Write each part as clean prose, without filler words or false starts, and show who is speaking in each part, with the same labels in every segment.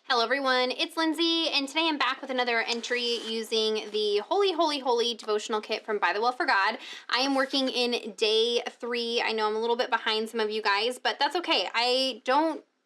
Speaker 1: Hello everyone, it's Lindsay, and today I'm back with another entry using the Holy, Holy, Holy devotional kit from ByTheWell4God. I am working in day 3. I know I'm a little bit behind some of you guys, but that's okay.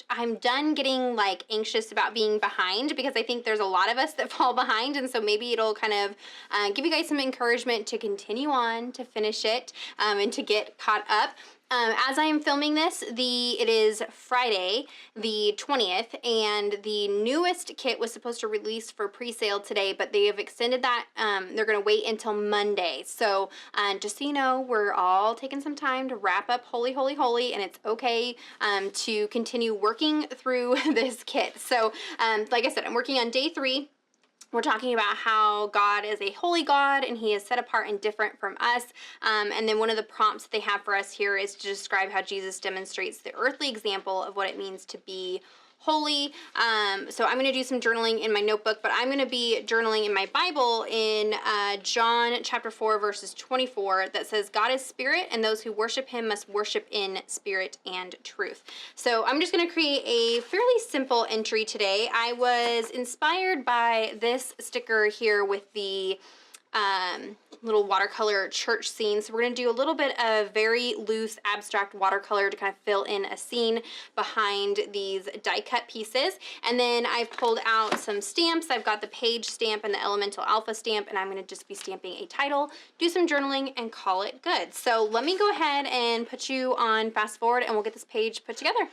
Speaker 1: I'm done getting anxious about being behind because I think there's a lot of us that fall behind, and so maybe it'll kind of give you guys some encouragement to continue on, to finish it, and to get caught up. As I am filming this, it is Friday, the 20th, and the newest kit was supposed to release for pre-sale today, but they have extended that. They're going to wait until Monday. So just so you know, we're all taking some time to wrap up Holy, Holy, Holy, and it's okay to continue working through this kit. So like I said, I'm working on day 3. We're talking about how God is a holy God and he is set apart and different from us. And then one of the prompts that they have for us here is to describe how Jesus demonstrates the earthly example of what it means to be holy. So I'm going to do some journaling in my notebook, but I'm going to be journaling in my Bible in John chapter 4 verses 24 that says, God is spirit and those who worship him must worship in spirit and truth. So I'm just going to create a fairly simple entry today. I was inspired by this sticker here with the little watercolor church scene. So we're going to do a little bit of very loose abstract watercolor to kind of fill in a scene behind these die cut pieces. And then I've pulled out some stamps. I've got the page stamp and the elemental alpha stamp, and I'm going to just be stamping a title, do some journaling, and call it good. So let me go ahead and put you on fast forward and we'll get this page put together.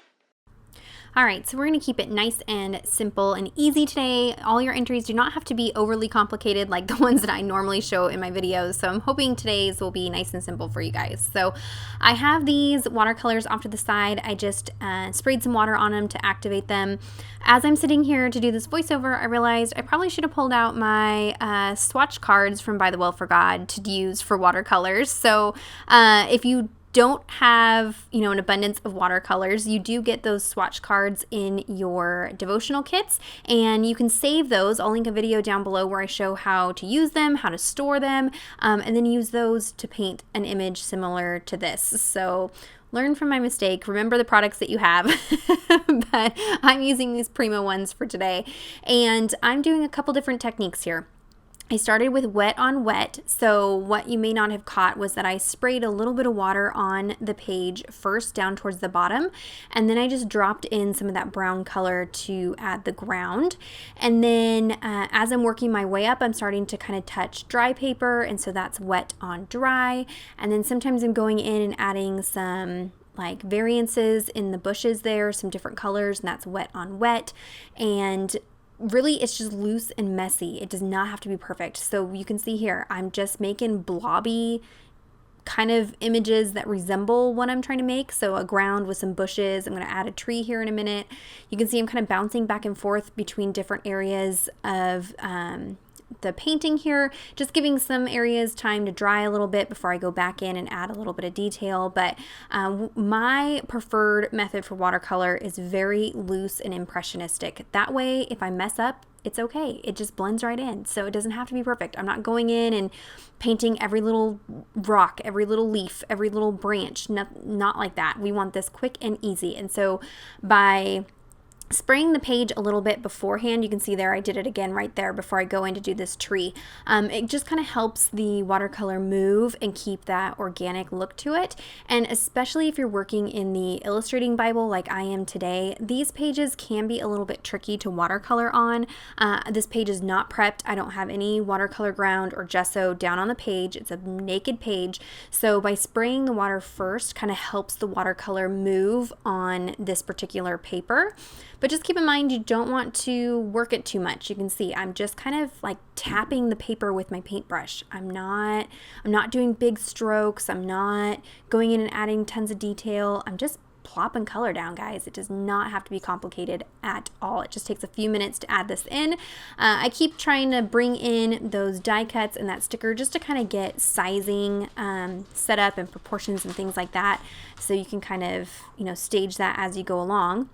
Speaker 1: All right, so we're going to keep it nice and simple and easy today. All your entries do not have to be overly complicated like the ones that I normally show in my videos. So I'm hoping today's will be nice and simple for you guys. So I have these watercolors off to the side. I just sprayed some water on them to activate them. As I'm sitting here to do this voiceover, I realized I probably should have pulled out my swatch cards from ByTheWell4God to use for watercolors. So if you don't have, an abundance of watercolors, you do get those swatch cards in your devotional kits, and you can save those. I'll link a video down below where I show how to use them, how to store them, and then use those to paint an image similar to this. So learn from my mistake. Remember the products that you have, but I'm using these Primo ones for today, and I'm doing a couple different techniques here. I started with wet on wet, so what you may not have caught was that I sprayed a little bit of water on the page first down towards the bottom, and then I just dropped in some of that brown color to add the ground. And then as I'm working my way up, I'm starting to kind of touch dry paper, and so that's wet on dry. And then sometimes I'm going in and adding some variances in the bushes there, some different colors, and that's wet on wet. And really, it's just loose and messy. It does not have to be perfect. So you can see here, I'm just making blobby kind of images that resemble what I'm trying to make. So a ground with some bushes. I'm going to add a tree here in a minute. You can see I'm kind of bouncing back and forth between different areas of the painting here, just giving some areas time to dry a little bit before I go back in and add a little bit of detail. But my preferred method for watercolor is very loose and impressionistic. That way, if I mess up, it's okay. It just blends right in. So it doesn't have to be perfect. I'm not going in and painting every little rock, every little leaf, every little branch. Not like that. We want this quick and easy. And so by spraying the page a little bit beforehand, you can see there I did it again right there before I go in to do this tree. It just kind of helps the watercolor move and keep that organic look to it. And especially if you're working in the illustrating Bible like I am today, these pages can be a little bit tricky to watercolor on. This page is not prepped. I don't have any watercolor ground or gesso down on the page. It's a naked page. So by spraying the water first kind of helps the watercolor move on this particular paper. But just keep in mind, you don't want to work it too much. You can see I'm just kind of tapping the paper with my paintbrush. I'm not doing big strokes. I'm not going in and adding tons of detail. I'm just plopping color down, guys. It does not have to be complicated at all. It just takes a few minutes to add this in. I keep trying to bring in those die cuts and that sticker just to kind of get sizing set up and proportions and things like that, so you can kind of, stage that as you go along.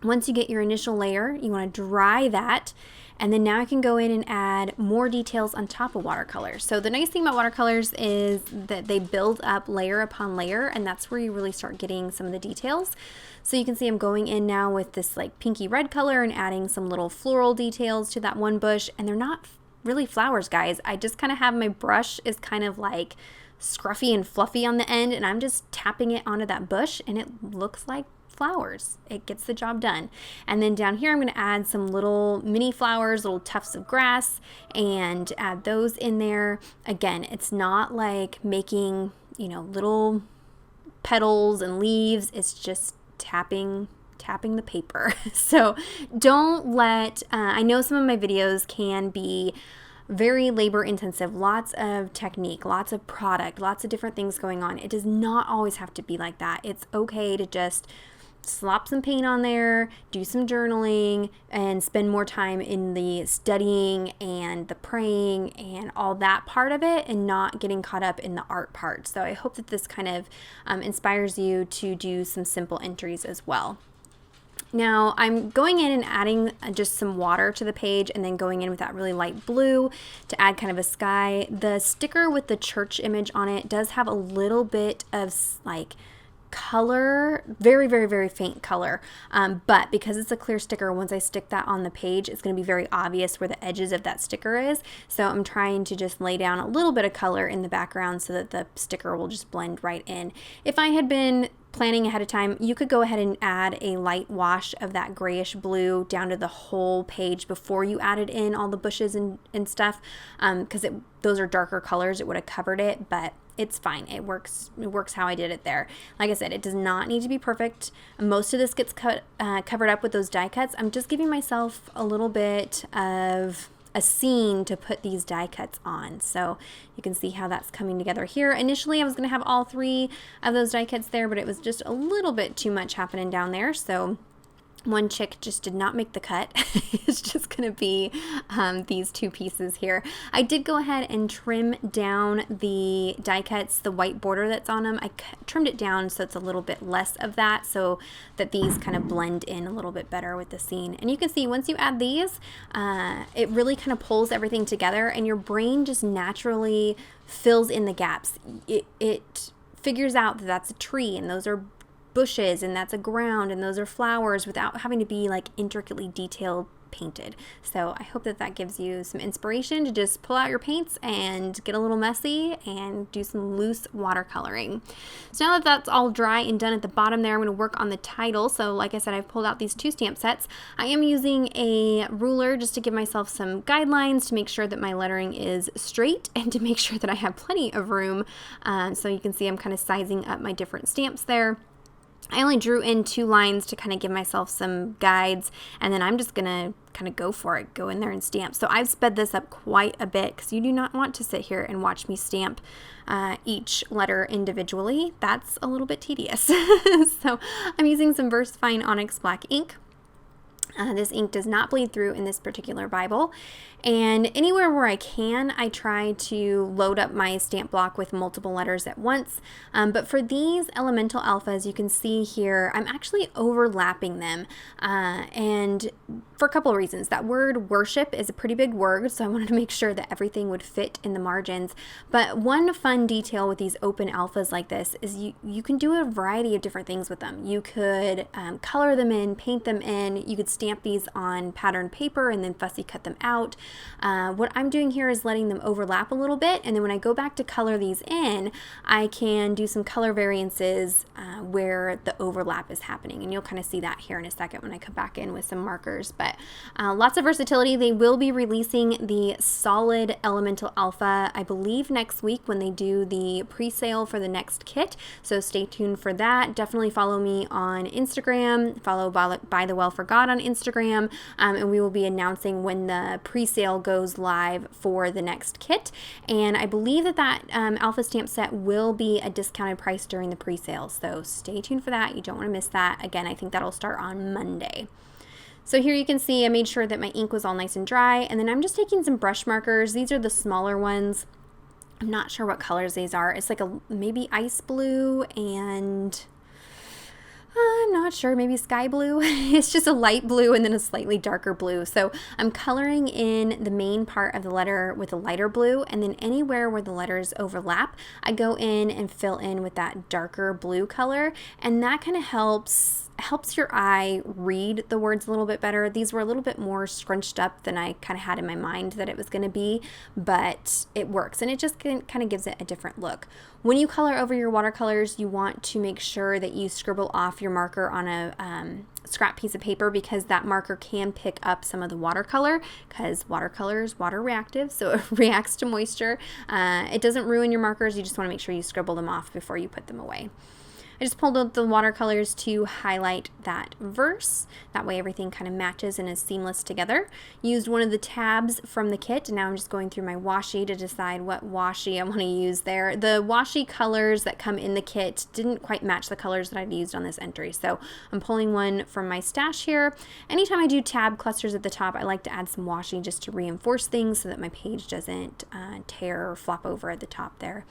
Speaker 1: Once you get your initial layer, you want to dry that. And then now I can go in and add more details on top of watercolors. So the nice thing about watercolors is that they build up layer upon layer, and that's where you really start getting some of the details. So you can see I'm going in now with this like pinky red color and adding some little floral details to that one bush. And they're not really flowers, guys. I just kind of have my brush is kind of like scruffy and fluffy on the end, and I'm just tapping it onto that bush, and it looks like flowers. It gets the job done. And then down here I'm going to add some little mini flowers, little tufts of grass, and add those in there. Again, it's not like making, you know, little petals and leaves. It's just tapping the paper. So don't let, I know some of my videos can be very labor intensive, lots of technique, lots of product, lots of different things going on. It does not always have to be like that. It's okay to just slop some paint on there, do some journaling, and spend more time in the studying and the praying and all that part of it, and not getting caught up in the art part. So I hope that this kind of inspires you to do some simple entries as well. Now I'm going in and adding just some water to the page, and then going in with that really light blue to add kind of a sky. The sticker with the church image on it does have a little bit of like color, very, very, very faint color, but because it's a clear sticker, once I stick that on the page, it's going to be very obvious where the edges of that sticker is. So I'm trying to just lay down a little bit of color in the background so that the sticker will just blend right in. If I had been planning ahead of time, you could go ahead and add a light wash of that grayish blue down to the whole page before you added in all the bushes and stuff, because those are darker colors. It would have covered it, but it's fine. It works how I did it there. Like I said, it does not need to be perfect. Most of this gets covered up with those die cuts. I'm just giving myself a little bit of a scene to put these die cuts on. So you can see how that's coming together here. Initially, I was going to have all 3 of those die cuts there, but it was just a little bit too much happening down there. So one chick just did not make the cut. It's just going to be these 2 pieces here. I did go ahead and trim down the die cuts, the white border that's on them. I trimmed it down so it's a little bit less of that, so that these kind of blend in a little bit better with the scene. And you can see once you add these, it really kind of pulls everything together, and your brain just naturally fills in the gaps. It figures out that that's a tree, and those are bushes, and that's a ground, and those are flowers, without having to be like intricately detailed painted. So I hope that gives you some inspiration to just pull out your paints and get a little messy and do some loose watercoloring. So now that that's all dry and done at the bottom there, I'm going to work on the title. So like I said, I've pulled out these 2 stamp sets. I am using a ruler just to give myself some guidelines to make sure that my lettering is straight, and to make sure that I have plenty of room. So you can see I'm kind of sizing up my different stamps there. I only drew in 2 lines to kind of give myself some guides, and then I'm just going to kind of go for it, go in there and stamp. So I've sped this up quite a bit, because you do not want to sit here and watch me stamp each letter individually. That's a little bit tedious. So I'm using some VersaFine Onyx Black ink. This ink does not bleed through in this particular Bible. And anywhere where I can, I try to load up my stamp block with multiple letters at once. But for these elemental alphas, you can see here, I'm actually overlapping them. And for a couple of reasons. That word worship is a pretty big word, so I wanted to make sure that everything would fit in the margins. But one fun detail with these open alphas like this is you can do a variety of different things with them. You could color them in, paint them in. You could stamp these on patterned paper and then fussy cut them out. What I'm doing here is letting them overlap a little bit, and then when I go back to color these in, I can do some color variances where the overlap is happening, and you'll kind of see that here in a second when I come back in with some markers. But lots of versatility. They will be releasing the solid elemental alpha, I believe, next week when they do the pre-sale for the next kit, so stay tuned for that. Definitely follow me on Instagram, follow ByTheWell4God on Instagram, and we will be announcing when the pre-sale goes live for the next kit. And I believe that alpha stamp set will be a discounted price during the pre-sale, so stay tuned for that. You don't want to miss that. Again, I think that'll start on Monday. So here you can see I made sure that my ink was all nice and dry, and then I'm just taking some brush markers. These are the smaller ones. I'm not sure what colors these are. It's like a maybe ice blue and I'm not sure, maybe sky blue. It's just a light blue and then a slightly darker blue. So I'm coloring in the main part of the letter with a lighter blue, and then anywhere where the letters overlap, I go in and fill in with that darker blue color, and that kind of helps your eye read the words a little bit better. These were a little bit more scrunched up than I kind of had in my mind that it was going to be, but it works, and it just kind of gives it a different look. When you color over your watercolors, you want to make sure that you scribble off your marker on a scrap piece of paper, because that marker can pick up some of the watercolor, because watercolor is water reactive, so it reacts to moisture. It doesn't ruin your markers. You just want to make sure you scribble them off before you put them away. I just pulled out the watercolors to highlight that verse. That way everything kind of matches and is seamless together. Used one of the tabs from the kit, and now I'm just going through my washi to decide what washi I want to use there. The washi colors that come in the kit didn't quite match the colors that I'd used on this entry, so I'm pulling one from my stash here. Anytime I do tab clusters at the top, I like to add some washi just to reinforce things so that my page doesn't tear or flop over at the top there.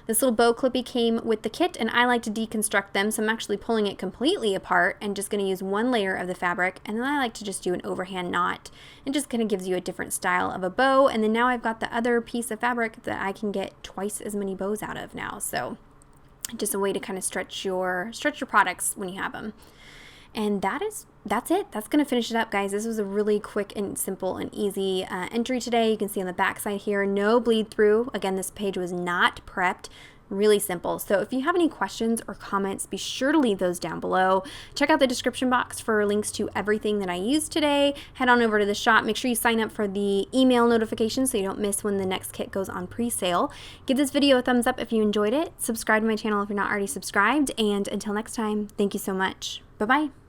Speaker 1: This little bow clippy came with the kit, and I like to deconstruct them, so I'm actually pulling it completely apart and just going to use one layer of the fabric, and then I like to just do an overhand knot. It just kind of gives you a different style of a bow, and then now I've got the other piece of fabric that I can get twice as many bows out of now, so just a way to kind of stretch your products when you have them. And that's it. That's going to finish it up, guys. This was a really quick and simple and easy entry today. You can see on the back side here, no bleed through. Again, this page was not prepped. Really simple. So if you have any questions or comments, be sure to leave those down below. Check out the description box for links to everything that I used today. Head on over to the shop. Make sure you sign up for the email notification so you don't miss when the next kit goes on pre-sale. Give this video a thumbs up if you enjoyed it. Subscribe to my channel if you're not already subscribed. And until next time, thank you so much. Bye-bye.